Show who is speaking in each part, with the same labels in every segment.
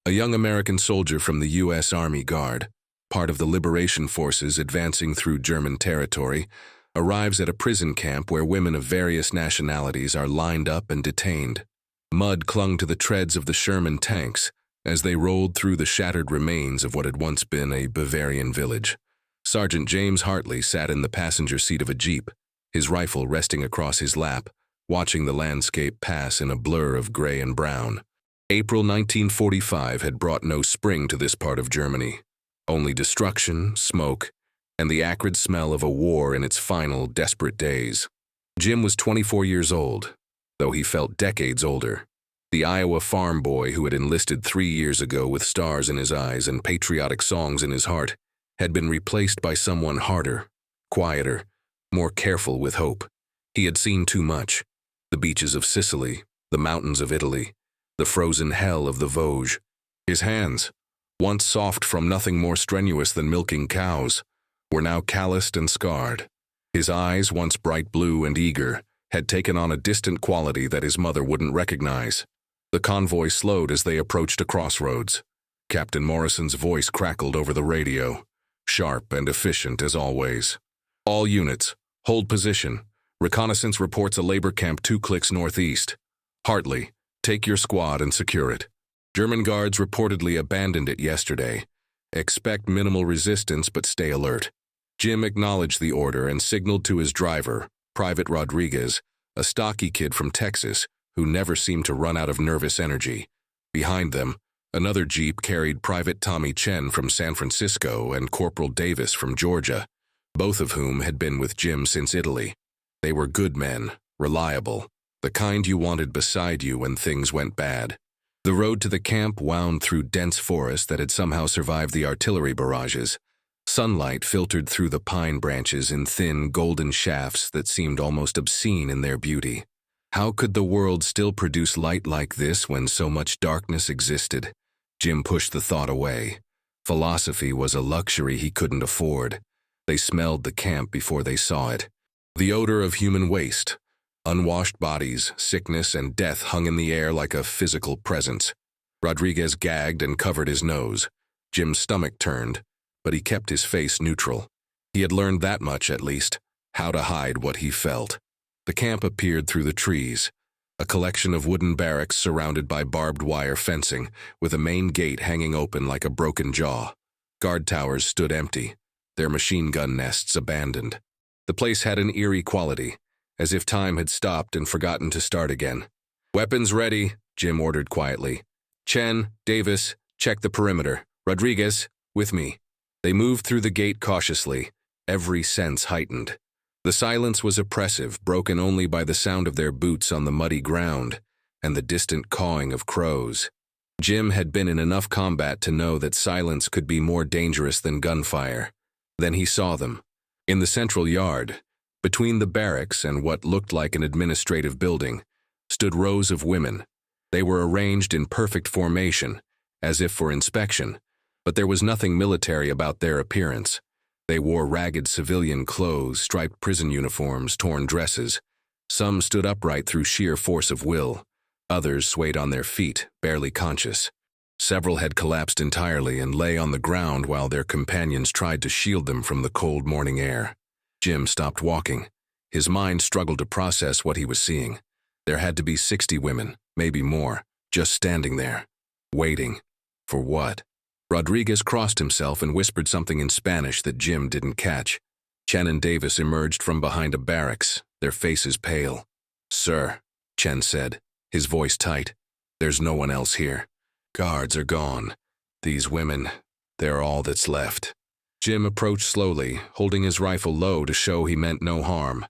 Speaker 1: A young American soldier from the U.S. Army Guard, part of the liberation forces advancing through German territory, arrives at a prison camp where women of various nationalities are lined up and detained. Mud clung to the treads of the Sherman tanks as they rolled through the shattered remains of what had once been a Bavarian village. Sergeant James Hartley sat in the passenger seat of a Jeep, his rifle resting across his lap, watching the landscape pass in a blur of gray and brown. April 1945 had brought no spring to this part of Germany, only destruction, smoke, and the acrid smell of a war in its final, desperate days. Jim was 24 years old, though he felt decades older. The Iowa farm boy who had enlisted 3 years ago with stars in his eyes and patriotic songs in his heart had been replaced by someone harder, quieter, more careful with hope. He had seen too much. The beaches of Sicily, the mountains of Italy, the frozen hell of the Vosges. His hands, once soft from nothing more strenuous than milking cows, were now calloused and scarred. His eyes, once bright blue and eager, had taken on a distant quality that his mother wouldn't recognize. The convoy slowed as they approached a crossroads. Captain Morrison's voice crackled over the radio, sharp and efficient as always. All units, hold position. Reconnaissance reports a labor camp 2 clicks northeast. Hartley, take your squad and secure it. German guards reportedly abandoned it yesterday. Expect minimal resistance, but stay alert. Jim acknowledged the order and signaled to his driver, Private Rodriguez, a stocky kid from Texas who never seemed to run out of nervous energy. Behind them, another Jeep carried Private Tommy Chen from San Francisco and Corporal Davis from Georgia, both of whom had been with Jim since Italy. They were good men, reliable, the kind you wanted beside you when things went bad. The road to the camp wound through dense forest that had somehow survived the artillery barrages. Sunlight filtered through the pine branches in thin, golden shafts that seemed almost obscene in their beauty. How could the world still produce light like this when so much darkness existed? Jim pushed the thought away. Philosophy was a luxury he couldn't afford. They smelled the camp before they saw it. The odor of human waste, unwashed bodies, sickness, and death hung in the air like a physical presence. Rodriguez gagged and covered his nose. Jim's stomach turned, but he kept his face neutral. He had learned that much, at least, how to hide what he felt. The camp appeared through the trees, a collection of wooden barracks surrounded by barbed wire fencing, with a main gate hanging open like a broken jaw. Guard towers stood empty, their machine gun nests abandoned. The place had an eerie quality, as if time had stopped and forgotten to start again. "Weapons ready," Jim ordered quietly. "Chen, Davis, check the perimeter. Rodriguez, with me." They moved through the gate cautiously, every sense heightened. The silence was oppressive, broken only by the sound of their boots on the muddy ground and the distant cawing of crows. Jim had been in enough combat to know that silence could be more dangerous than gunfire. Then he saw them. In the central yard, between the barracks and what looked like an administrative building, stood rows of women. They were arranged in perfect formation, as if for inspection, but there was nothing military about their appearance. They wore ragged civilian clothes, striped prison uniforms, torn dresses. Some stood upright through sheer force of will. Others swayed on their feet, barely conscious. Several had collapsed entirely and lay on the ground while their companions tried to shield them from the cold morning air. Jim stopped walking. His mind struggled to process what he was seeing. There had to be 60 women, maybe more, just standing there, waiting. For what? Rodriguez crossed himself and whispered something in Spanish that Jim didn't catch. Chen and Davis emerged from behind a barracks, their faces pale. "Sir," Chen said, his voice tight, "there's no one else here. Guards are gone. These women, they're all that's left." Jim approached slowly, holding his rifle low to show he meant no harm.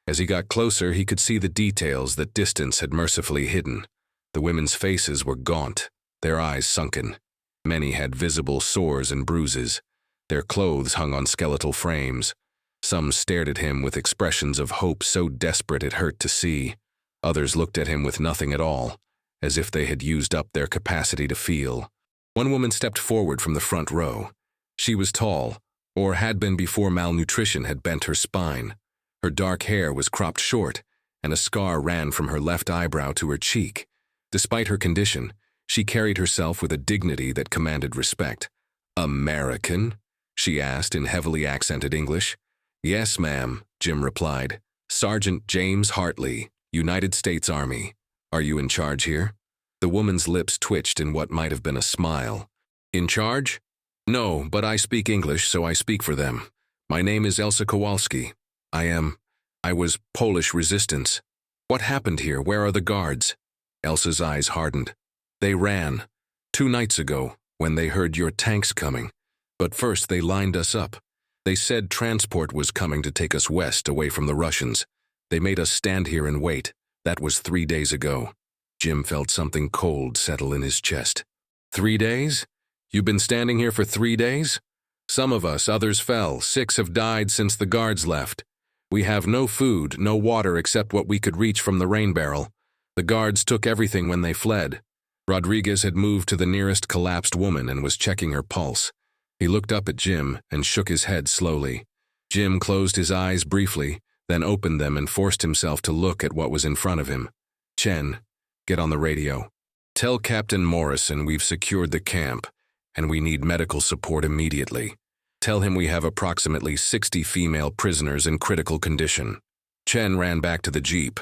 Speaker 1: As he got closer, he could see the details that distance had mercifully hidden. The women's faces were gaunt, their eyes sunken. Many had visible sores and bruises. Their clothes hung on skeletal frames. Some stared at him with expressions of hope so desperate it hurt to see. Others looked at him with nothing at all, as if they had used up their capacity to feel. One woman stepped forward from the front row. She was tall, or had been before malnutrition had bent her spine. Her dark hair was cropped short, and a scar ran from her left eyebrow to her cheek. Despite her condition, She carried herself with a dignity that commanded respect. "American?" she asked in heavily accented English. "Yes, ma'am," Jim replied. "Sergeant James Hartley, United States Army. Are you in charge here?" The woman's lips twitched in what might have been a smile. "In charge? No, but I speak English, so I speak for them. My name is Elsa Kowalski. I was Polish resistance. What happened here? Where are the guards?" Elsa's eyes hardened. "They ran. 2 nights ago, when they heard your tanks coming. But first they lined us up. They said transport was coming to take us west, away from the Russians. They made us stand here and wait. That was 3 days ago." Jim felt something cold settle in his chest. 3 days? You've been standing here for 3 days? Some of us, others fell. 6 have died since the guards left. We have no food, no water except what we could reach from the rain barrel. The guards took everything when they fled. Rodriguez had moved to the nearest collapsed woman and was checking her pulse. He looked up at Jim and shook his head slowly. Jim closed his eyes briefly, then opened them and forced himself to look at what was in front of him. "Chen, get on the radio. Tell Captain Morrison we've secured the camp, and we need medical support immediately. Tell him we have approximately 60 female prisoners in critical condition." Chen ran back to the jeep.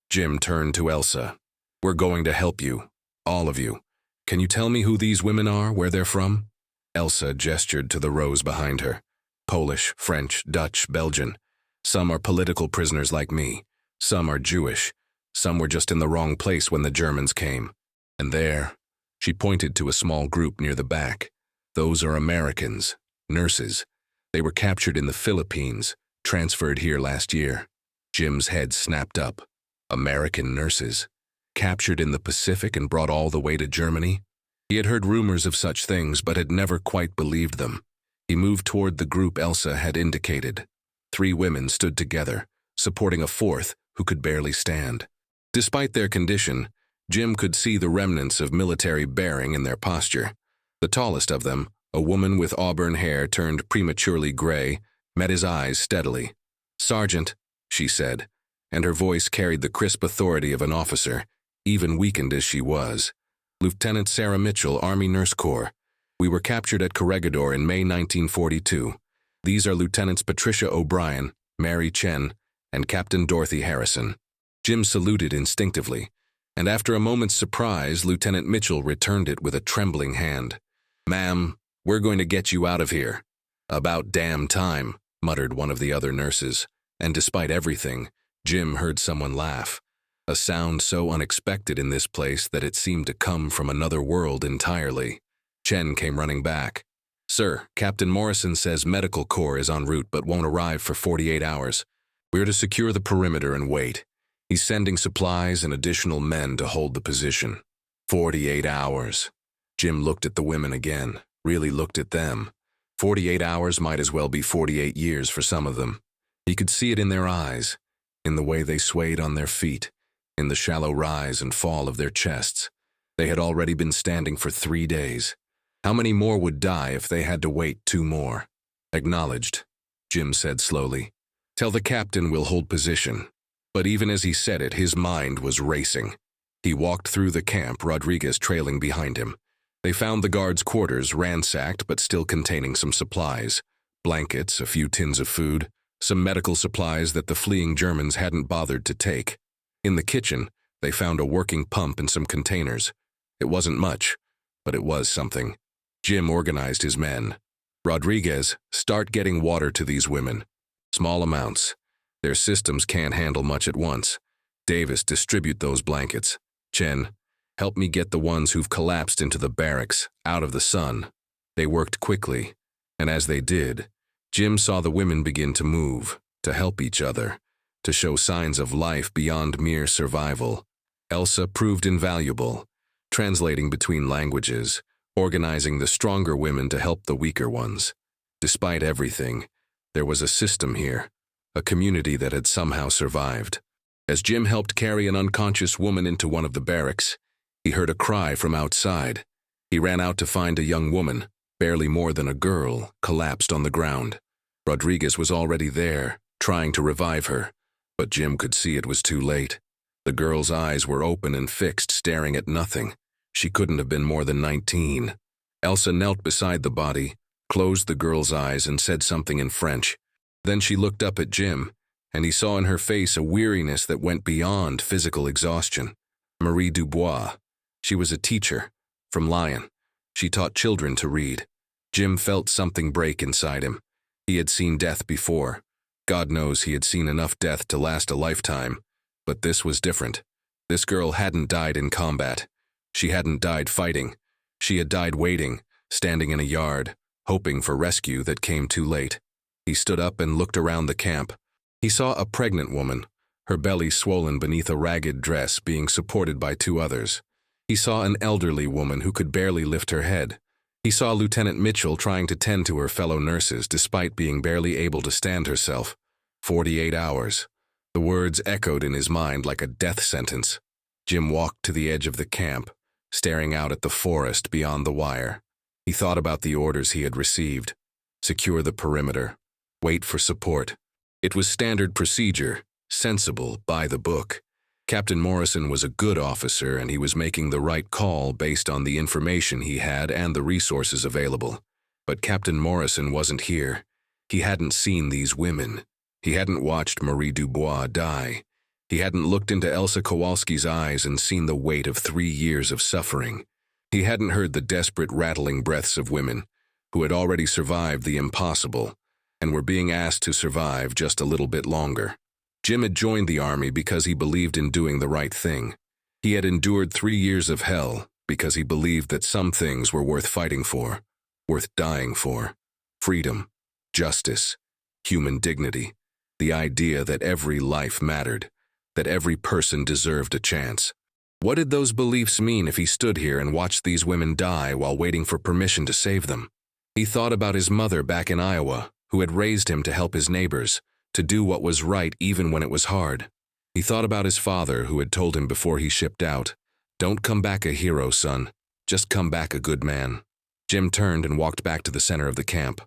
Speaker 1: Jim turned to Elsa. "We're going to help you, all of you. Can you tell me who these women are, where they're from?" Elsa gestured to the rows behind her. "Polish, French, Dutch, Belgian. Some are political prisoners like me. Some are Jewish. Some were just in the wrong place when the Germans came. And there," she pointed to a small group near the back. "Those are Americans, nurses. They were captured in the Philippines, transferred here last year." Jim's head snapped up. American nurses? Captured in the Pacific and brought all the way to Germany? He had heard rumors of such things, but had never quite believed them. He moved toward the group Elsa had indicated. 3 women stood together, supporting a 4th who could barely stand. Despite their condition, Jim could see the remnants of military bearing in their posture. The tallest of them, a woman with auburn hair turned prematurely gray, met his eyes steadily. "Sergeant," she said, and her voice carried the crisp authority of an officer, even weakened as she was. "Lieutenant Sarah Mitchell, Army Nurse Corps. We were captured at Corregidor in May 1942. These are Lieutenants Patricia O'Brien, Mary Chen, and Captain Dorothy Harrison." Jim saluted instinctively, and after a moment's surprise, Lieutenant Mitchell returned it with a trembling hand. "Ma'am, we're going to get you out of here." "About damn time," muttered one of the other nurses, and despite everything, Jim heard someone laugh. A sound so unexpected in this place that it seemed to come from another world entirely. Chen came running back. "Sir, Captain Morrison says Medical Corps is en route but won't arrive for 48 hours. We're to secure the perimeter and wait. He's sending supplies and additional men to hold the position." 48 hours. Jim looked at the women again, really looked at them. 48 hours might as well be 48 years for some of them. He could see it in their eyes, in the way they swayed on their feet, in the shallow rise and fall of their chests. They had already been standing for 3 days. How many more would die if they had to wait 2 more? "Acknowledged," Jim said slowly. "Tell the captain we'll hold position." But even as he said it, his mind was racing. He walked through the camp, Rodriguez trailing behind him. They found the guards' quarters ransacked but still containing some supplies. Blankets, a few tins of food, some medical supplies that the fleeing Germans hadn't bothered to take. In the kitchen, they found a working pump and some containers. It wasn't much, but it was something. Jim organized his men. "Rodriguez, start getting water to these women. Small amounts. Their systems can't handle much at once. Davis, distribute those blankets. Chen, help me get the ones who've collapsed into the barracks, out of the sun." They worked quickly, and as they did, Jim saw the women begin to move, to help each other, to show signs of life beyond mere survival. Elsa proved invaluable, translating between languages, organizing the stronger women to help the weaker ones. Despite everything, there was a system here, a community that had somehow survived. As Jim helped carry an unconscious woman into one of the barracks, he heard a cry from outside. He ran out to find a young woman, barely more than a girl, collapsed on the ground. Rodriguez was already there, trying to revive her, but Jim could see it was too late. The girl's eyes were open and fixed, staring at nothing. She couldn't have been more than 19. Elsa knelt beside the body, closed the girl's eyes, and said something in French. Then she looked up at Jim, and he saw in her face a weariness that went beyond physical exhaustion. Marie Dubois. She was a teacher, from Lyon. She taught children to read. Jim felt something break inside him. He had seen death before. God knows he had seen enough death to last a lifetime. But this was different. This girl hadn't died in combat. She hadn't died fighting. She had died waiting, standing in a yard, hoping for rescue that came too late. He stood up and looked around the camp. He saw a pregnant woman, her belly swollen beneath a ragged dress, being supported by two others. He saw an elderly woman who could barely lift her head. He saw Lieutenant Mitchell trying to tend to her fellow nurses despite being barely able to stand herself. 48 hours. The words echoed in his mind like a death sentence. Jim walked to the edge of the camp, staring out at the forest beyond the wire. He thought about the orders he had received. Secure the perimeter. Wait for support. It was standard procedure, sensible, by the book. Captain Morrison was a good officer, and he was making the right call based on the information he had and the resources available. But Captain Morrison wasn't here. He hadn't seen these women. He hadn't watched Marie Dubois die. He hadn't looked into Elsa Kowalski's eyes and seen the weight of 3 years of suffering. He hadn't heard the desperate, rattling breaths of women who had already survived the impossible and were being asked to survive just a little bit longer. Jim had joined the army because he believed in doing the right thing. He had endured 3 years of hell because he believed that some things were worth fighting for, worth dying for. Freedom, justice, human dignity, the idea that every life mattered, that every person deserved a chance. What did those beliefs mean if he stood here and watched these women die while waiting for permission to save them? He thought about his mother back in Iowa, who had raised him to help his neighbors, to do what was right even when it was hard. He thought about his father, who had told him before he shipped out, "Don't come back a hero, son. Just come back a good man." Jim turned and walked back to the center of the camp.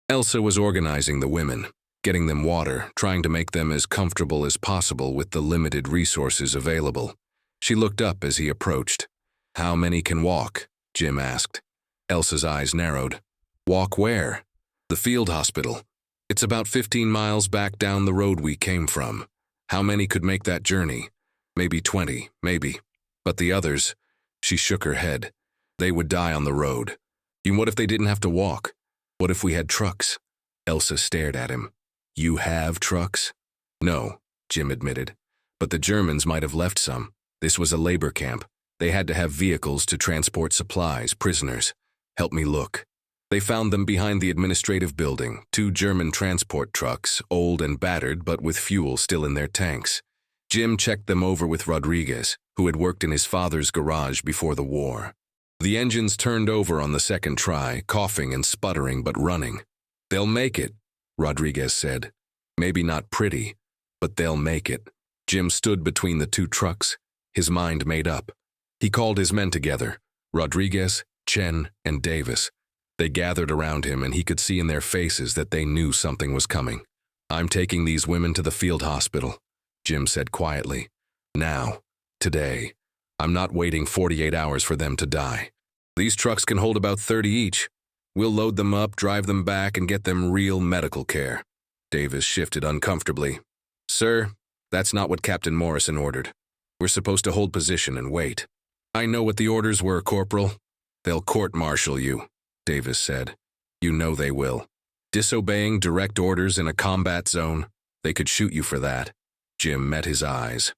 Speaker 1: Elsa was organizing the women, getting them water, trying to make them as comfortable as possible with the limited resources available. She looked up as he approached. "How many can walk?" Jim asked. Elsa's eyes narrowed. "Walk where?" "The field hospital. It's about 15 miles back down the road we came from. How many could make that journey?" "Maybe 20, maybe. But the others," she shook her head, "they would die on the road." "And what if they didn't have to walk? What if we had trucks?" Elsa stared at him. "You have trucks?" "No," Jim admitted. "But the Germans might have left some. This was a labor camp. They had to have vehicles to transport supplies, prisoners. Help me look." They found them behind the administrative building, 2 German transport trucks, old and battered but with fuel still in their tanks. Jim checked them over with Rodriguez, who had worked in his father's garage before the war. The engines turned over on the second try, coughing and sputtering but running. "They'll make it," Rodriguez said. "Maybe not pretty, but they'll make it." Jim stood between the 2 trucks, his mind made up. He called his men together, Rodriguez, Chen, and Davis. They gathered around him, and he could see in their faces that they knew something was coming. "I'm taking these women to the field hospital," Jim said quietly. "Now, today. I'm not waiting 48 hours for them to die. These trucks can hold about 30 each. We'll load them up, drive them back, and get them real medical care." Davis shifted uncomfortably. "Sir, that's not what Captain Morrison ordered. We're supposed to hold position and wait." "I know what the orders were, Corporal." "They'll court-martial you," Davis said. "You know they will. Disobeying direct orders in a combat zone, they could shoot you for that." Jim met his eyes.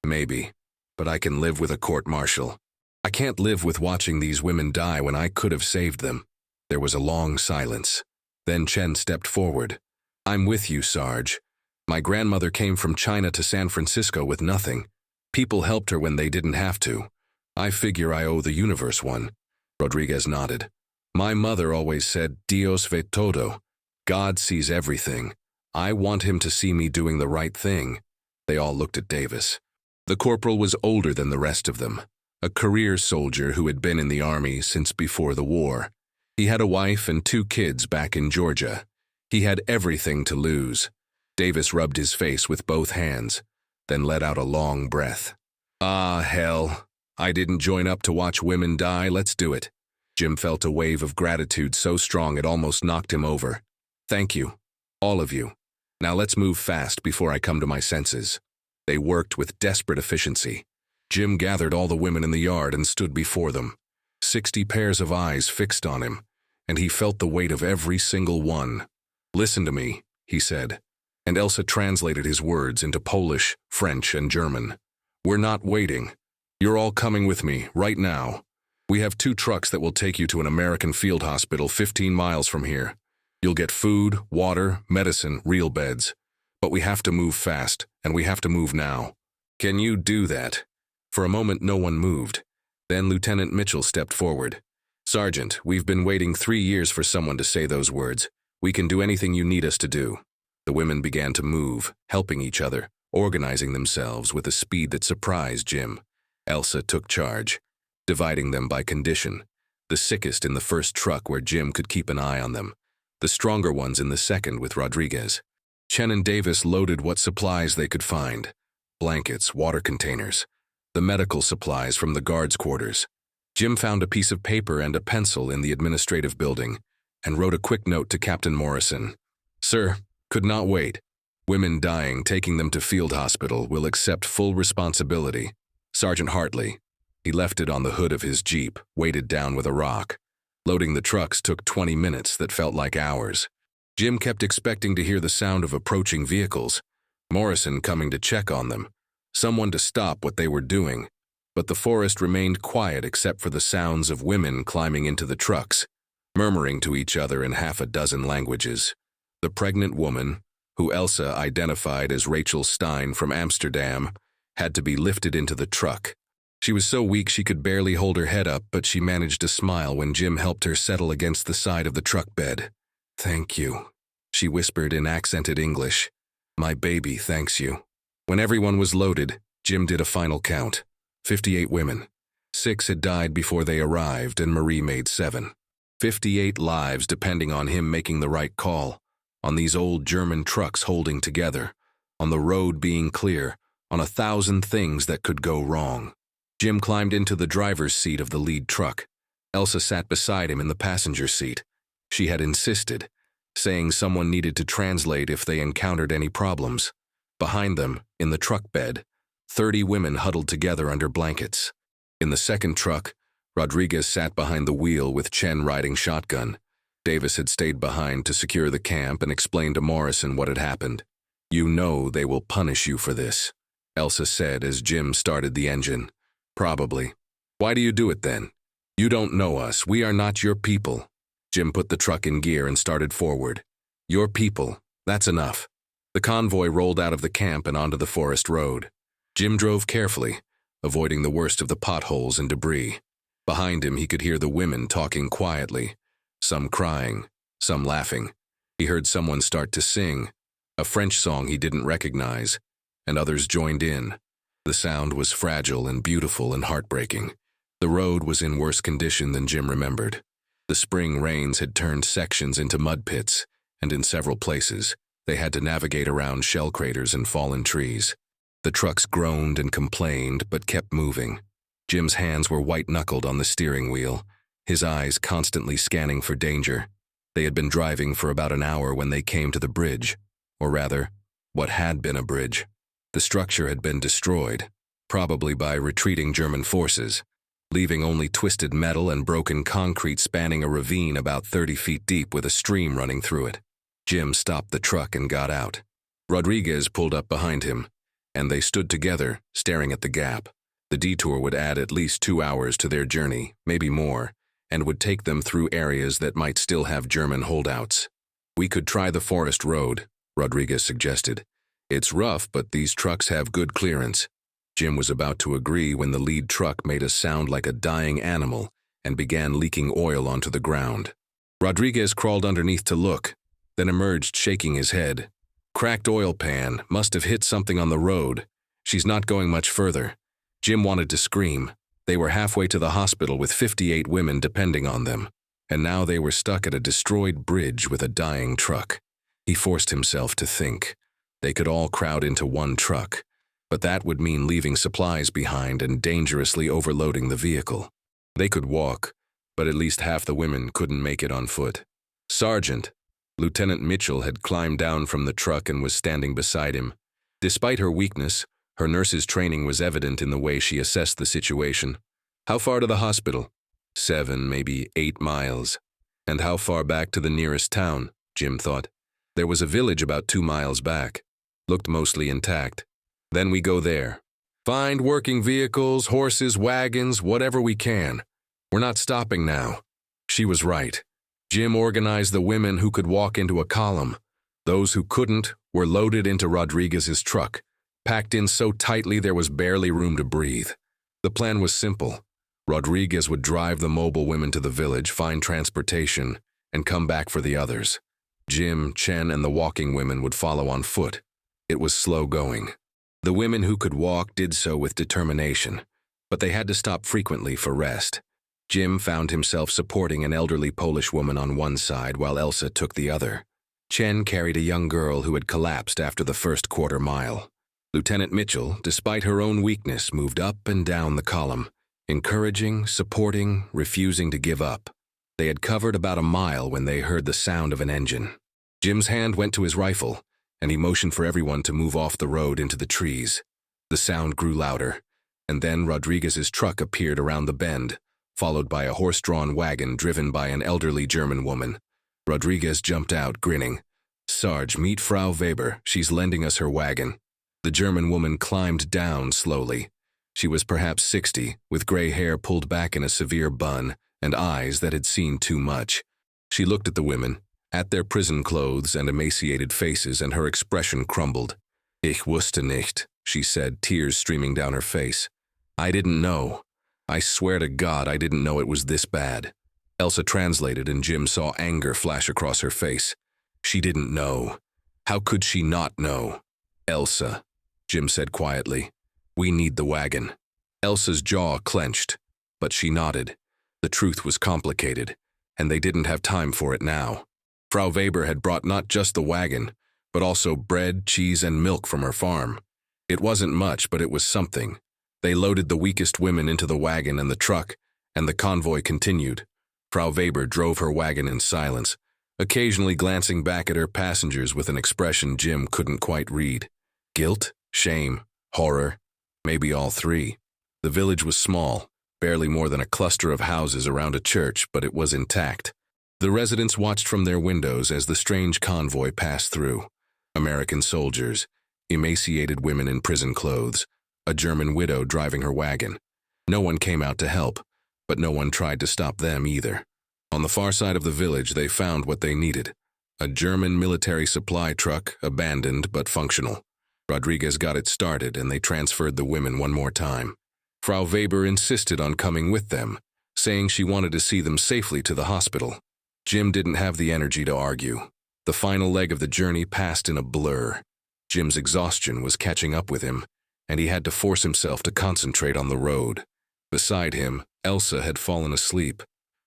Speaker 1: "Maybe, but I can live with a court-martial. I can't live with watching these women die when I could have saved them." There was a long silence. Then Chen stepped forward. "I'm with you, Sarge. My grandmother came from China to San Francisco with nothing. People helped her when they didn't have to. I figure I owe the universe one." Rodriguez nodded. "My mother always said, Dios ve todo. God sees everything. I want him to see me doing the right thing." They all looked at Davis. The corporal was older than the rest of them, a career soldier who had been in the army since before the war. He had a wife and 2 kids back in Georgia. He had everything to lose. Davis rubbed his face with both hands, then let out a long breath. "Ah, hell. I didn't join up to watch women die, let's do it. Jim felt a wave of gratitude so strong it almost knocked him over. Thank you. All of you. Now let's move fast before I come to my senses. They worked with desperate efficiency. Jim gathered all the women in the yard and stood before them. 60 pairs of eyes fixed on him, and he felt the weight of every single one. Listen to me, he said, and Elsa translated his words into Polish, French, and German. We're not waiting. You're all coming with me, right now. We have 2 trucks that will take you to an American field hospital 15 miles from here. You'll get food, water, medicine, real beds. But we have to move fast, and we have to move now. Can you do that? For a moment, no one moved. Then Lieutenant Mitchell stepped forward. Sergeant, we've been waiting 3 years for someone to say those words. We can do anything you need us to do. The women began to move, helping each other, organizing themselves with a speed that surprised Jim. Elsa took charge, dividing them by condition. The sickest in the first truck where Jim could keep an eye on them. The stronger ones in the second with Rodriguez. Chen and Davis loaded what supplies they could find. Blankets, water containers. The medical supplies from the guards' quarters. Jim found a piece of paper and a pencil in the administrative building and wrote a quick note to Captain Morrison. Sir, could not wait. Women dying, taking them to field hospital, will accept full responsibility. Sergeant Hartley. He left it on the hood of his Jeep, weighted down with a rock. Loading the trucks took 20 minutes that felt like hours. Jim kept expecting to hear the sound of approaching vehicles, Morrison coming to check on them, someone to stop what they were doing. But the forest remained quiet except for the sounds of women climbing into the trucks, murmuring to each other in half a dozen languages. The pregnant woman, who Elsa identified as Rachel Stein from Amsterdam, had to be lifted into the truck. She was so weak she could barely hold her head up, but she managed to smile when Jim helped her settle against the side of the truck bed. Thank you, she whispered in accented English. My baby thanks you. When everyone was loaded, Jim did a final count. 58 women. 6 had died before they arrived, and Marie made 7. 58 lives depending on him making the right call, on these old German trucks holding together, on the road being clear, on 1,000 things that could go wrong. Jim climbed into the driver's seat of the lead truck. Elsa sat beside him in the passenger seat. She had insisted, saying someone needed to translate if they encountered any problems. Behind them, in the truck bed, 30 women huddled together under blankets. In the second truck, Rodriguez sat behind the wheel with Chen riding shotgun. Davis had stayed behind to secure the camp and explain to Morrison what had happened. You know they will punish you for this, Elsa said as Jim started the engine. Probably. Why do you do it then? You don't know us. We are not your people. Jim put the truck in gear and started forward. Your people. That's enough. The convoy rolled out of the camp and onto the forest road. Jim drove carefully, avoiding the worst of the potholes and debris. Behind him, he could hear the women talking quietly, some crying, some laughing. He heard someone start to sing, a French song he didn't recognize, and others joined in. The sound was fragile and beautiful and heartbreaking. The road was in worse condition than Jim remembered. The spring rains had turned sections into mud pits, and in several places, they had to navigate around shell craters and fallen trees. The trucks groaned and complained, but kept moving. Jim's hands were white-knuckled on the steering wheel, his eyes constantly scanning for danger. They had been driving for about an hour when they came to the bridge, or rather, what had been a bridge. The structure had been destroyed, probably by retreating German forces, leaving only twisted metal and broken concrete spanning a ravine about 30 feet deep with a stream running through it. Jim stopped the truck and got out. Rodriguez pulled up behind him, and they stood together, staring at the gap. The detour would add at least 2 hours to their journey, maybe more, and would take them through areas that might still have German holdouts. We could try the forest road, Rodriguez suggested. It's rough, but these trucks have good clearance. Jim was about to agree when the lead truck made a sound like a dying animal and began leaking oil onto the ground. Rodriguez crawled underneath to look, then emerged shaking his head. Cracked oil pan, must have hit something on the road. She's not going much further. Jim wanted to scream. They were halfway to the hospital with 58 women depending on them, and now they were stuck at a destroyed bridge with a dying truck. He forced himself to think. They could all crowd into one truck. but that would mean leaving supplies behind and dangerously overloading the vehicle. They could walk, but at least half the women couldn't make it on foot. Sergeant, Lieutenant Mitchell had climbed down from the truck and was standing beside him. Despite her weakness, her nurse's training was evident in the way she assessed the situation. How far to the hospital? 7, maybe 8 miles. And how far back to the nearest town? Jim thought. There was a village about 2 miles back. Looked mostly intact. Then we go there. Find working vehicles, horses, wagons, whatever we can. We're not stopping now. She was right. Jim organized the women who could walk into a column. Those who couldn't were loaded into Rodriguez's truck, packed in so tightly there was barely room to breathe. The plan was simple. Rodriguez would drive the mobile women to the village, find transportation, and come back for the others. Jim, Chen, and the walking women would follow on foot. It was slow going. The women who could walk did so with determination, but they had to stop frequently for rest. Jim found himself supporting an elderly Polish woman on one side while Elsa took the other. Chen carried a young girl who had collapsed after the first quarter mile. Lieutenant Mitchell, despite her own weakness, moved up and down the column, encouraging, supporting, refusing to give up. They had covered about a mile when they heard the sound of an engine. Jim's hand went to his rifle, and he motioned for everyone to move off the road into the trees. The sound grew louder, and then Rodriguez's truck appeared around the bend, followed by a horse-drawn wagon driven by an elderly German woman. Rodriguez jumped out, grinning. "Sarge, meet Frau Weber. She's lending us her wagon." The German woman climbed down slowly. She was perhaps 60, with gray hair pulled back in a severe bun and eyes that had seen too much. She looked at the women, at their prison clothes and emaciated faces, and her expression crumbled. "Ich wusste nicht," she said, tears streaming down her face. "I didn't know. I swear to God I didn't know it was this bad." Elsa translated, and Jim saw anger flash across her face. She didn't know. How could she not know? "Elsa," Jim said quietly, "we need the wagon." Elsa's jaw clenched, but she nodded. The truth was complicated, and they didn't have time for it now. Frau Weber had brought not just the wagon, but also bread, cheese, and milk from her farm. It wasn't much, but it was something. They loaded the weakest women into the wagon and the truck, and the convoy continued. Frau Weber drove her wagon in silence, occasionally glancing back at her passengers with an expression Jim couldn't quite read. Guilt, shame, horror, maybe all three. The village was small, barely more than a cluster of houses around a church, but it was intact. The residents watched from their windows as the strange convoy passed through. American soldiers, emaciated women in prison clothes, a German widow driving her wagon. No one came out to help, but no one tried to stop them either. On the far side of the village, they found what they needed. A German military supply truck, abandoned but functional. Rodriguez got it started, and they transferred the women one more time. Frau Weber insisted on coming with them, saying she wanted to see them safely to the hospital. Jim didn't have the energy to argue. The final leg of the journey passed in a blur. Jim's exhaustion was catching up with him, and he had to force himself to concentrate on the road. Beside him, Elsa had fallen asleep,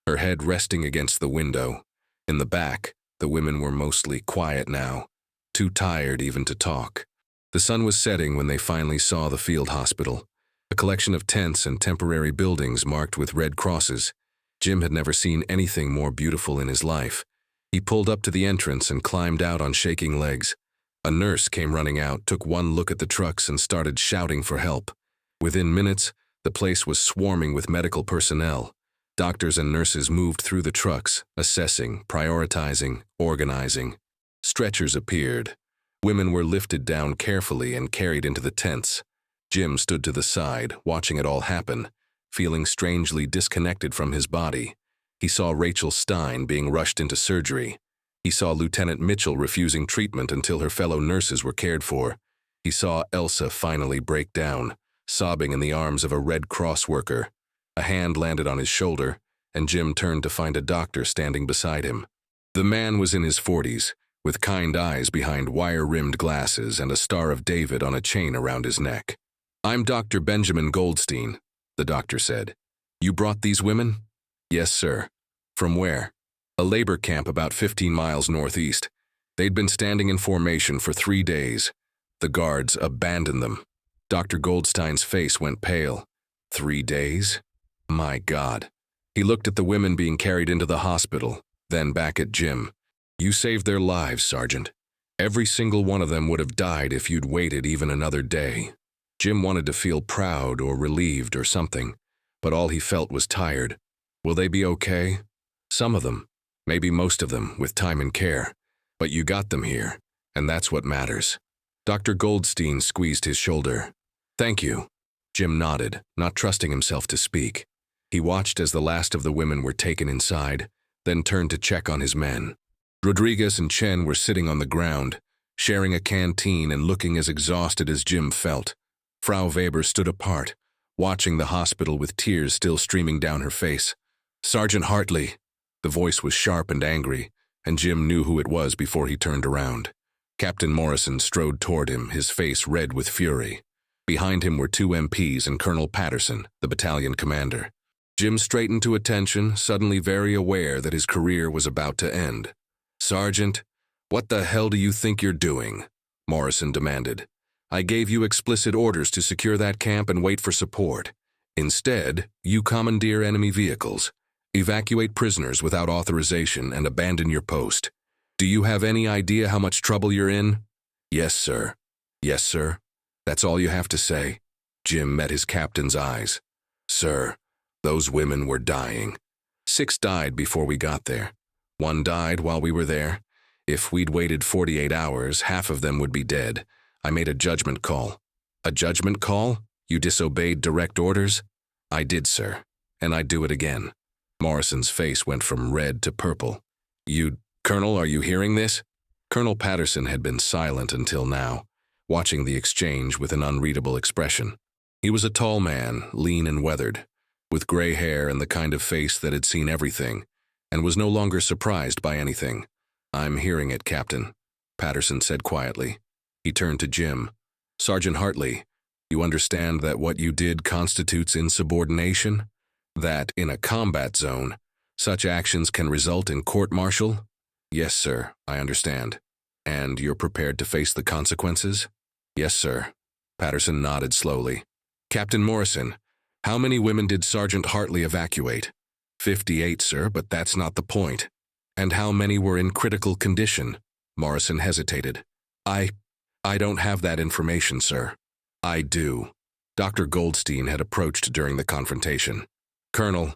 Speaker 1: her head resting against the window. In the back, the women were mostly quiet now, too tired even to talk. The sun was setting when they finally saw the field hospital, a collection of tents and temporary buildings marked with red crosses. Jim had never seen anything more beautiful in his life. He pulled up to the entrance and climbed out on shaking legs. A nurse came running out, took one look at the trucks, and started shouting for help. Within minutes, the place was swarming with medical personnel. Doctors and nurses moved through the trucks, assessing, prioritizing, organizing. Stretchers appeared. Women were lifted down carefully and carried into the tents. Jim stood to the side, watching it all happen, feeling strangely disconnected from his body. He saw Rachel Stein being rushed into surgery. He saw Lieutenant Mitchell refusing treatment until her fellow nurses were cared for. He saw Elsa finally break down, sobbing in the arms of a Red Cross worker. A hand landed on his shoulder, and Jim turned to find a doctor standing beside him. The man was in his 40s, with kind eyes behind wire-rimmed glasses and a Star of David on a chain around his neck. "I'm Dr. Benjamin Goldstein," the doctor said. "You brought these women?" "Yes, sir." "From where?" "A labor camp about 15 miles northeast. They'd been standing in formation for 3 days. The guards abandoned them." Dr. Goldstein's face went pale. 3 days? My God. He looked at the women being carried into the hospital, then back at Jim. You saved their lives, Sergeant. Every single one of them would have died if you'd waited even another day. Jim wanted to feel proud or relieved or something, but all he felt was tired. Will they be okay? Some of them, maybe most of them, with time and care. But you got them here, and that's what matters. Dr. Goldstein squeezed his shoulder. Thank you. Jim nodded, not trusting himself to speak. He watched as the last of the women were taken inside, then turned to check on his men. Rodriguez and Chen were sitting on the ground, sharing a canteen and looking as exhausted as Jim felt. Frau Weber stood apart, watching the hospital with tears still streaming down her face. Sergeant Hartley. The voice was sharp and angry, and Jim knew who it was before he turned around. Captain Morrison strode toward him, his face red with fury. Behind him were 2 MPs and Colonel Patterson, the battalion commander. Jim straightened to attention, suddenly very aware that his career was about to end. Sergeant, what the hell do you think you're doing? Morrison demanded. I gave you explicit orders to secure that camp and wait for support. Instead, you commandeer enemy vehicles, evacuate prisoners without authorization, and abandon your post. Do you have any idea how much trouble you're in? Yes, sir. Yes, sir. That's all you have to say? Jim met his captain's eyes. Sir, those women were dying. 6 died before we got there. 1 died while we were there. If we'd waited 48 hours, half of them would be dead. I made a judgment call. A judgment call? You disobeyed direct orders? I did, sir. And I'd do it again. Morrison's face went from red to purple. Colonel, are you hearing this? Colonel Patterson had been silent until now, watching the exchange with an unreadable expression. He was a tall man, lean and weathered, with gray hair and the kind of face that had seen everything, and was no longer surprised by anything. I'm hearing it, Captain, Patterson said quietly. He turned to Jim. Sergeant Hartley, you understand that what you did constitutes insubordination? That, in a combat zone, such actions can result in court-martial? Yes, sir, I understand. And you're prepared to face the consequences? Yes, sir. Patterson nodded slowly. Captain Morrison, how many women did Sergeant Hartley evacuate? 58, sir, but that's not the point. And how many were in critical condition? Morrison hesitated. I don't have that information, sir. I do. Dr. Goldstein had approached during the confrontation. Colonel,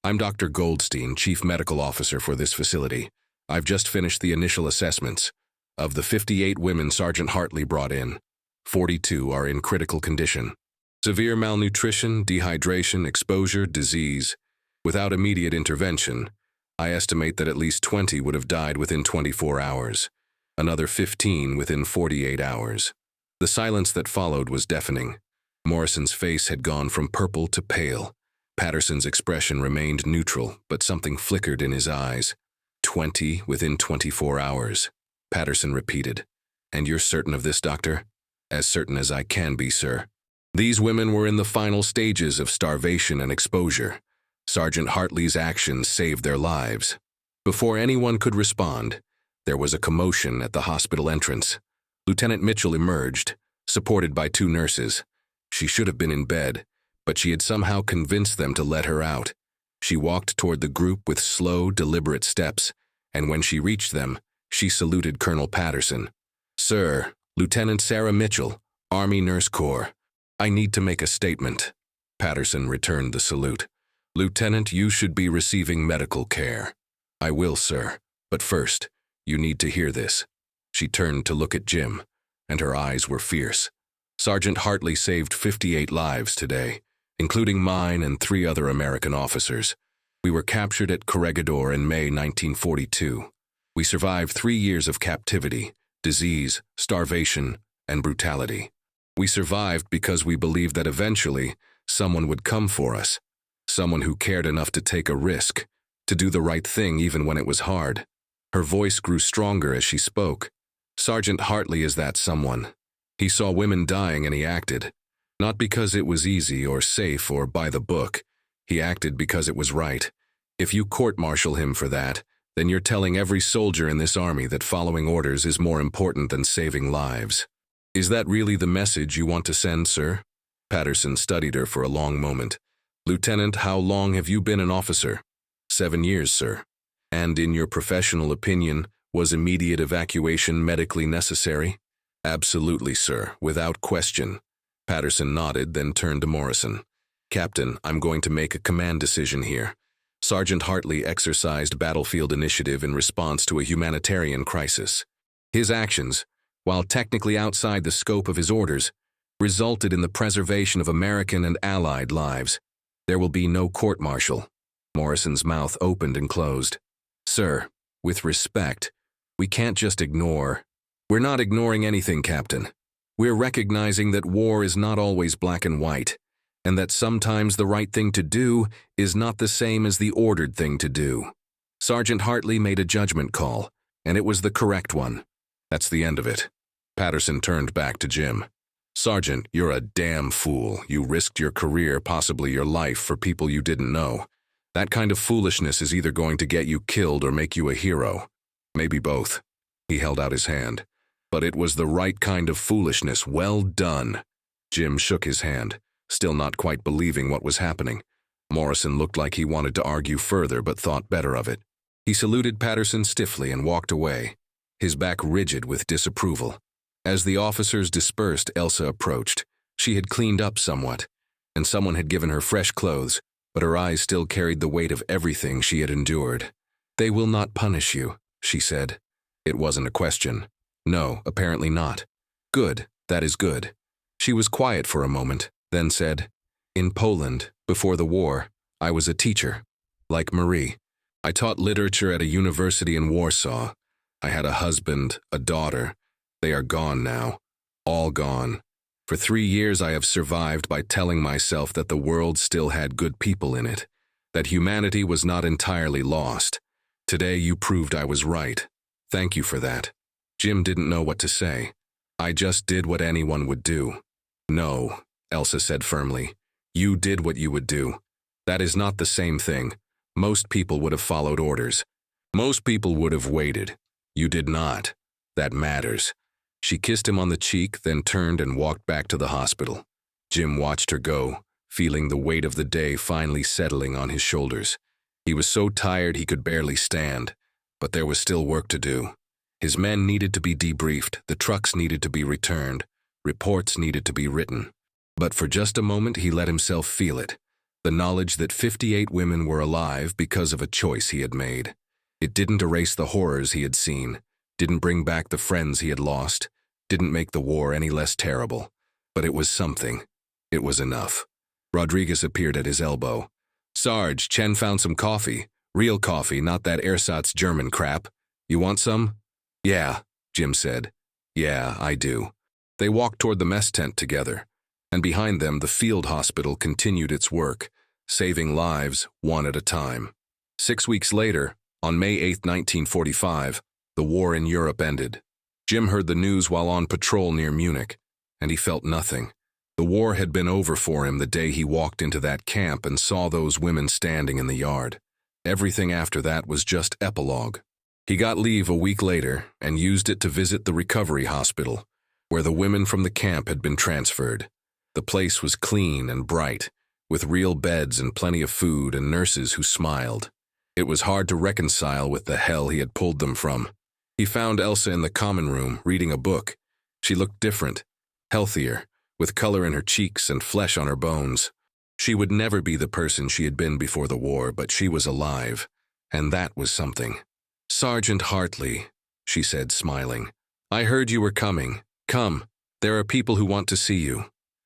Speaker 1: I'm Dr. Goldstein, Chief Medical Officer for this facility. I've just finished the initial assessments. Of the 58 women Sergeant Hartley brought in, 42 are in critical condition. Severe malnutrition, dehydration, exposure, disease. Without immediate intervention, I estimate that at least 20 would have died within 24 hours. Another 15 within 48 hours. The silence that followed was deafening. Morrison's face had gone from purple to pale. Patterson's expression remained neutral, but something flickered in his eyes. 20 within 24 hours. Patterson repeated. And you're certain of this, Doctor? As certain as I can be, sir. These women were in the final stages of starvation and exposure. Sergeant Hartley's actions saved their lives. Before anyone could respond, there was a commotion at the hospital entrance. Lieutenant Mitchell emerged, supported by 2 nurses. She should have been in bed, but she had somehow convinced them to let her out. She walked toward the group with slow, deliberate steps, and when she reached them, she saluted Colonel Patterson. Sir, Lieutenant Sarah Mitchell, Army Nurse Corps. I need to make a statement. Patterson returned the salute. Lieutenant, you should be receiving medical care. I will, sir, but first, you need to hear this. She turned to look at Jim, and her eyes were fierce. Sergeant Hartley saved 58 lives today, including mine and 3 other American officers. We were captured at Corregidor in May 1942. We survived 3 years of captivity, disease, starvation, and brutality. We survived because we believed that eventually someone would come for us, someone who cared enough to take a risk, to do the right thing even when it was hard. Her voice grew stronger as she spoke. Sergeant Hartley is that someone. He saw women dying and he acted. Not because it was easy or safe or by the book. He acted because it was right. If you court-martial him for that, then you're telling every soldier in this army that following orders is more important than saving lives. Is that really the message you want to send, sir? Patterson studied her for a long moment. Lieutenant, how long have you been an officer? 7 years, sir. And in your professional opinion, was immediate evacuation medically necessary? Absolutely, sir, without question. Patterson nodded, then turned to Morrison. Captain, I'm going to make a command decision here. Sergeant Hartley exercised battlefield initiative in response to a humanitarian crisis. His actions, while technically outside the scope of his orders, resulted in the preservation of American and Allied lives. There will be no court-martial. Morrison's mouth opened and closed. Sir, with respect, we can't just ignore. We're not ignoring anything, Captain. We're recognizing that war is not always black and white, and that sometimes the right thing to do is not the same as the ordered thing to do. Sergeant Hartley made a judgment call, and it was the correct one. That's the end of it. Patterson turned back to Jim. Sergeant, you're a damn fool. You risked your career, possibly your life, for people you didn't know. That kind of foolishness is either going to get you killed or make you a hero. Maybe both. He held out his hand. But it was the right kind of foolishness. Well done. Jim shook his hand, still not quite believing what was happening. Morrison looked like he wanted to argue further but thought better of it. He saluted Patterson stiffly and walked away, his back rigid with disapproval. As the officers dispersed, Elsa approached. She had cleaned up somewhat, and someone had given her fresh clothes, but her eyes still carried the weight of everything she had endured. They will not punish you, she said. It wasn't a question. No, apparently not. Good, that is good. She was quiet for a moment, then said, In Poland, before the war, I was a teacher. Like Marie. I taught literature at a university in Warsaw. I had a husband, a daughter. They are gone now. All gone. For 3 years I have survived by telling myself that the world still had good people in it, that humanity was not entirely lost. Today you proved I was right. Thank you for that. Jim didn't know what to say. I just did what anyone would do. No, Elsa said firmly. You did what you would do. That is not the same thing. Most people would have followed orders. Most people would have waited. You did not. That matters. She kissed him on the cheek, then turned and walked back to the hospital. Jim watched her go, feeling the weight of the day finally settling on his shoulders. He was so tired he could barely stand, but there was still work to do. His men needed to be debriefed, the trucks needed to be returned, reports needed to be written. But for just a moment he let himself feel it, the knowledge that 58 women were alive because of a choice he had made. It didn't erase the horrors he had seen, didn't bring back the friends he had lost, didn't make the war any less terrible. But it was something. It was enough. Rodriguez appeared at his elbow. Sarge, Chen found some coffee. Real coffee, not that ersatz German crap. You want some? Yeah, Jim said. Yeah, I do. They walked toward the mess tent together, and behind them the field hospital continued its work, saving lives one at a time. 6 weeks later, on May 8, 1945, the war in Europe ended. Jim heard the news while on patrol near Munich, and he felt nothing. The war had been over for him the day he walked into that camp and saw those women standing in the yard. Everything after that was just epilogue. He got leave a week later and used it to visit the recovery hospital, where the women from the camp had been transferred. The place was clean and bright, with real beds and plenty of food and nurses who smiled. It was hard to reconcile with the hell he had pulled them from. He found Elsa in the common room, reading a book. She looked different, healthier, with color in her cheeks and flesh on her bones. She would never be the person she had been before the war, but she was alive, and that was something. Sergeant Hartley, she said, smiling. I heard you were coming. Come, there are people who want to see you.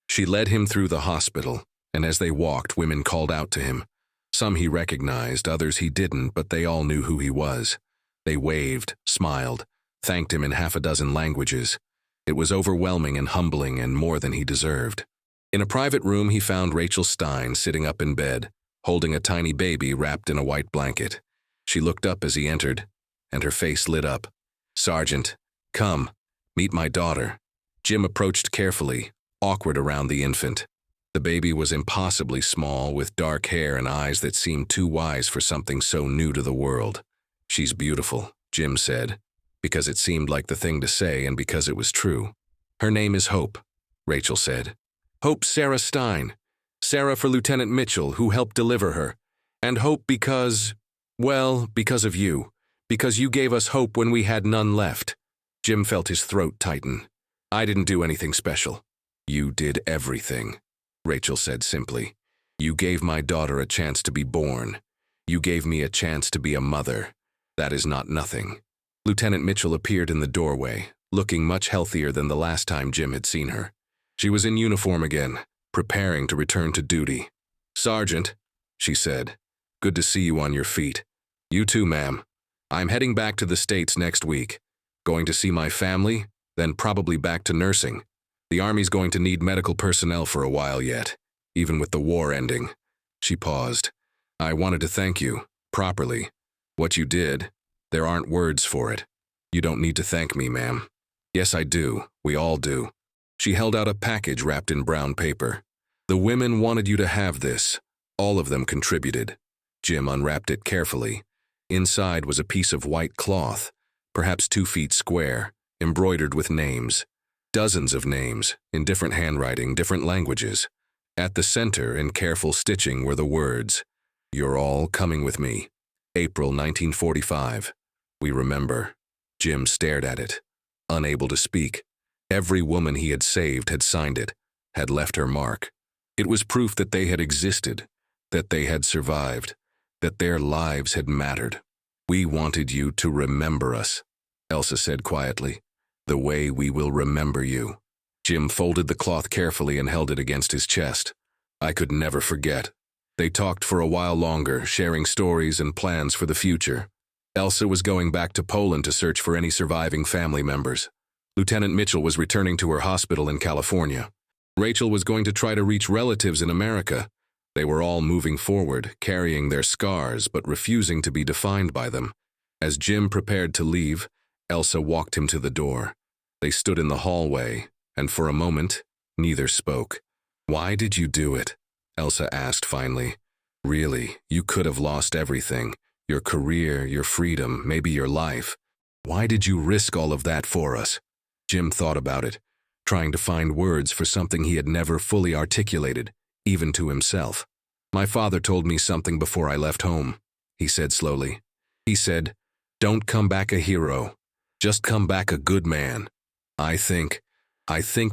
Speaker 1: She led him through the hospital, and as they walked, women called out to him. Some he recognized, others he didn't, but they all knew who he was. They waved, smiled, thanked him in 6 languages. It was overwhelming and humbling and more than he deserved. In a private room, he found Rachel Stein sitting up in bed, holding a tiny baby wrapped in a white blanket. She looked up as he entered, and her face lit up. Sergeant, come, meet my daughter. Jim approached carefully, awkward around the infant. The baby was impossibly small, with dark hair and eyes that seemed too wise for something so new to the world. She's beautiful, Jim said, because it seemed like the thing to say and because it was true. Her name is Hope, Rachel said. Hope Sarah Stein. Sarah for Lieutenant Mitchell, who helped deliver her. And Hope because, well, because of you. Because you gave us hope when we had none left. Jim felt his throat tighten. I didn't do anything special. You did everything, Rachel said simply. You gave my daughter a chance to be born. You gave me a chance to be a mother. That is not nothing. Lieutenant Mitchell appeared in the doorway, looking much healthier than the last time Jim had seen her. She was in uniform again, preparing to return to duty. Sergeant, she said, good to see you on your feet. You too, ma'am. I'm heading back to the States next week. Going to see my family, then probably back to nursing. The Army's going to need medical personnel for a while yet, even with the war ending. She paused. I wanted to thank you, properly. What you did, there aren't words for it. You don't need to thank me, ma'am. Yes, I do. We all do. She held out a package wrapped in brown paper. The women wanted you to have this. All of them contributed. Jim unwrapped it carefully. Inside was a piece of white cloth, perhaps 2 feet square, embroidered with names. Dozens of names, in different handwriting, different languages. At the center, in careful stitching, were the words, You're all coming with me. April 1945. We remember. Jim stared at it, unable to speak. Every woman he had saved had signed it, had left her mark. It was proof that they had existed, that they had survived, that their lives had mattered. We wanted you to remember us, Elsa said quietly, the way we will remember you. Jim folded the cloth carefully and held it against his chest. I could never forget. They talked for a while longer, sharing stories and plans for the future. Elsa was going back to Poland to search for any surviving family members. Lieutenant Mitchell was returning to her hospital in California. Rachel was going to try to reach relatives in America. They were all moving forward, carrying their scars but refusing to be defined by them. As Jim prepared to leave, Elsa walked him to the door. They stood in the hallway, and for a moment, neither spoke. Why did you do it? Elsa asked finally. Really, you could have lost everything. Your career, your freedom, maybe your life. Why did you risk all of that for us? Jim thought about it, trying to find words for something he had never fully articulated, even to himself. My father told me something before I left home, he said slowly. He said, don't come back a hero. Just come back a good man. I think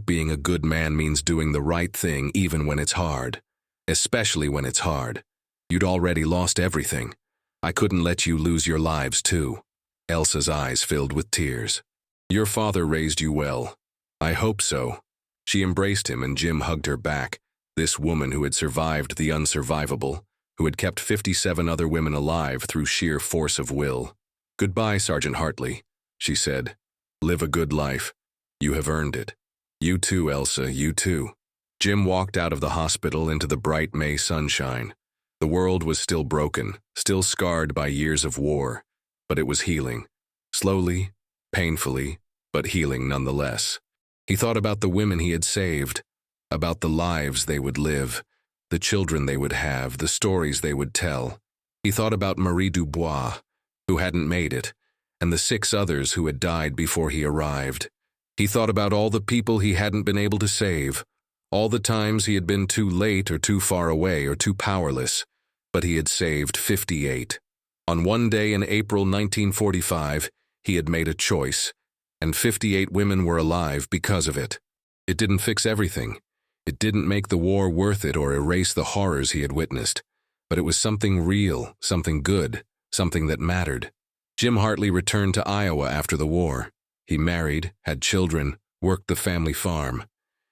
Speaker 1: being a good man means doing the right thing even when it's hard. Especially when it's hard. You'd already lost everything. I couldn't let you lose your lives too. Elsa's eyes filled with tears. Your father raised you well. I hope so. She embraced him and Jim hugged her back, this woman who had survived the unsurvivable, who had kept 57 other women alive through sheer force of will. Goodbye, Sergeant Hartley, she said. Live a good life. You have earned it. You too, Elsa, you too. Jim walked out of the hospital into the bright May sunshine. The world was still broken, still scarred by years of war, but it was healing. Slowly, painfully, but healing nonetheless. He thought about the women he had saved, about the lives they would live, the children they would have, the stories they would tell. He thought about Marie Dubois, who hadn't made it, and the 6 others who had died before he arrived. He thought about all the people he hadn't been able to save, all the times he had been too late or too far away or too powerless, but he had saved 58. On one day in April 1945, he had made a choice, and 58 women were alive because of it. It didn't fix everything. It didn't make the war worth it or erase the horrors he had witnessed, but it was something real, something good, something that mattered. Jim Hartley returned to Iowa after the war. He married, had children, worked the family farm.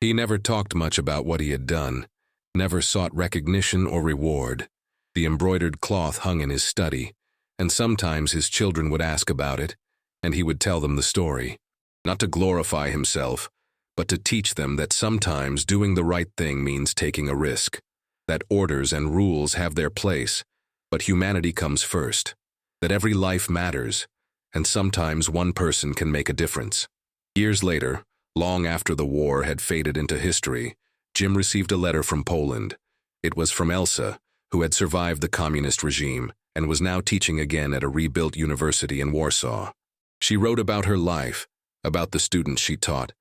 Speaker 1: He never talked much about what he had done, never sought recognition or reward. The embroidered cloth hung in his study, and sometimes his children would ask about it, and he would tell them the story. Not to glorify himself, but to teach them that sometimes doing the right thing means taking a risk, that orders and rules have their place, but humanity comes first, that every life matters, and sometimes one person can make a difference. Years later, long after the war had faded into history, Jim received a letter from Poland. It was from Elsa, who had survived the communist regime and was now teaching again at a rebuilt university in Warsaw. She wrote about her life, about the students she taught,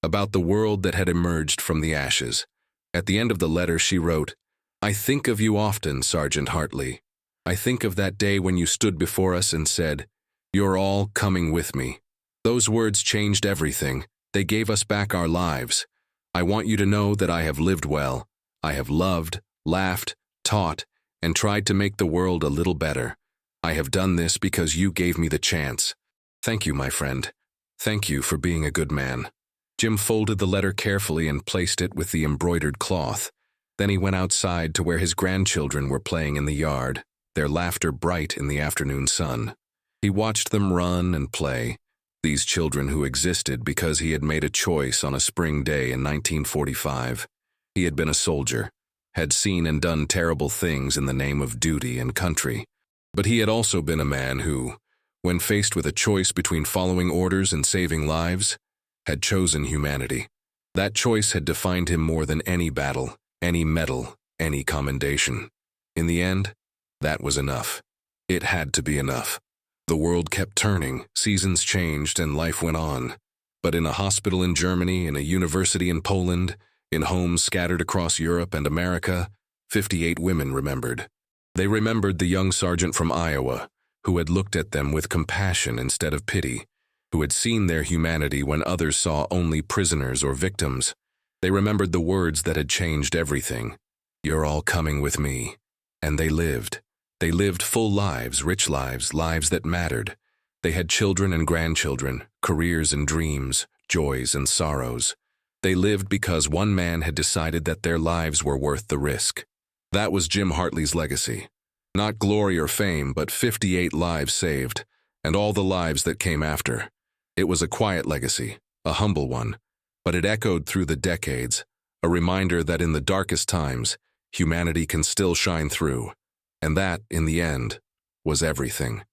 Speaker 1: about the world that had emerged from the ashes. At the end of the letter, she wrote, "I think of you often, Sergeant Hartley. I think of that day when you stood before us and said, 'You're all coming with me.' Those words changed everything. They gave us back our lives. I want you to know that I have lived well. I have loved, laughed, taught, and tried to make the world a little better. I have done this because you gave me the chance. Thank you, my friend. Thank you for being a good man." Jim folded the letter carefully and placed it with the embroidered cloth. Then he went outside to where his grandchildren were playing in the yard, their laughter bright in the afternoon sun. He watched them run and play, these children who existed because he had made a choice on a spring day in 1945. He had been a soldier, had seen and done terrible things in the name of duty and country. But he had also been a man who, when faced with a choice between following orders and saving lives, had chosen humanity. That choice had defined him more than any battle, any medal, any commendation. In the end, that was enough. It had to be enough. The world kept turning, seasons changed, and life went on. But in a hospital in Germany, in a university in Poland, in homes scattered across Europe and America, 58 women remembered. They remembered the young sergeant from Iowa, who had looked at them with compassion instead of pity, who had seen their humanity when others saw only prisoners or victims. They remembered the words that had changed everything. "You're all coming with me." And they lived. They lived full lives, rich lives, lives that mattered. They had children and grandchildren, careers and dreams, joys and sorrows. They lived because one man had decided that their lives were worth the risk. That was Jim Hartley's legacy. Not glory or fame, but 58 lives saved, and all the lives that came after. It was a quiet legacy, a humble one, but it echoed through the decades, a reminder that in the darkest times, humanity can still shine through. And that, in the end, was everything.